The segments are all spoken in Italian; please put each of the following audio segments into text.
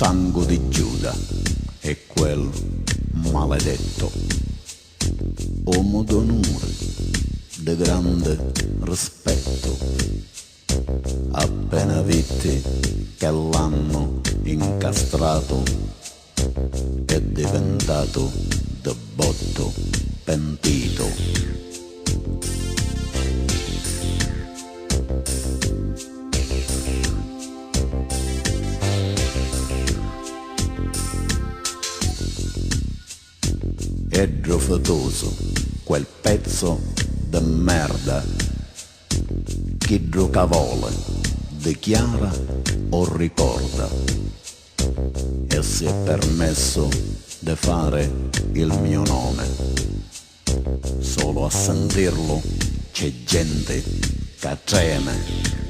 sangue di Giuda e quel maledetto uomo d'onore, di grande rispetto, appena vitti che l'hanno incastrato è diventato de botto pentito. È fatoso quel pezzo de merda, chi giocavole dichiara o ricorda, e si è permesso di fare il mio nome. Solo a sentirlo c'è gente che treme.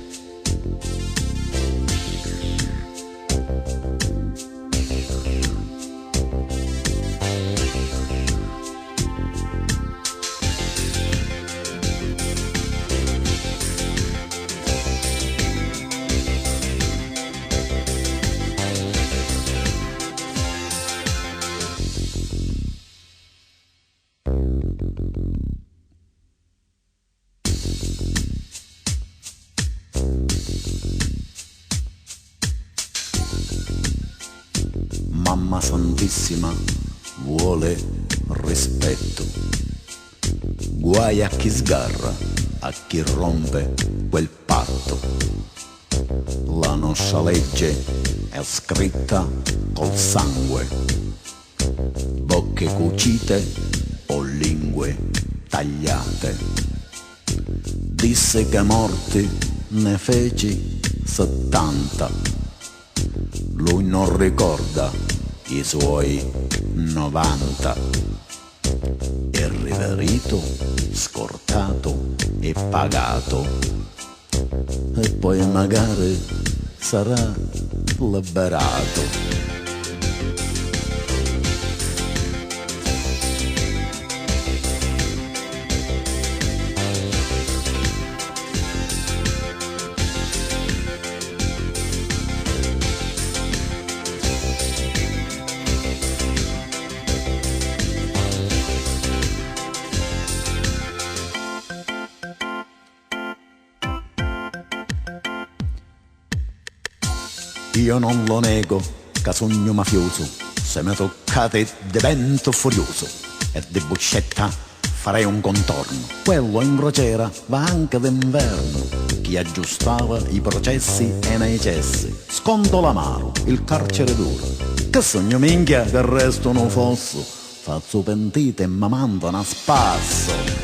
Mamma Santissima vuole rispetto, guai a chi sgarra, a chi rompe quel patto. La nostra legge è scritta col sangue, bocche cucite o lingue tagliate. Disse che morti ne feci 70, lui non ricorda i suoi 90. È riverito, scortato e pagato, e poi magari sarà liberato. Io non lo nego, che sogno mafioso, se mi toccate divento furioso, e di Buscetta farei un contorno. Quello in crociera va anche d'inverno, chi aggiustava i processi e nei cessi. Sconto l'amaro, il carcere duro, che sogno minchia che il resto non fosse. Faccio pentite e mi mandano a spasso.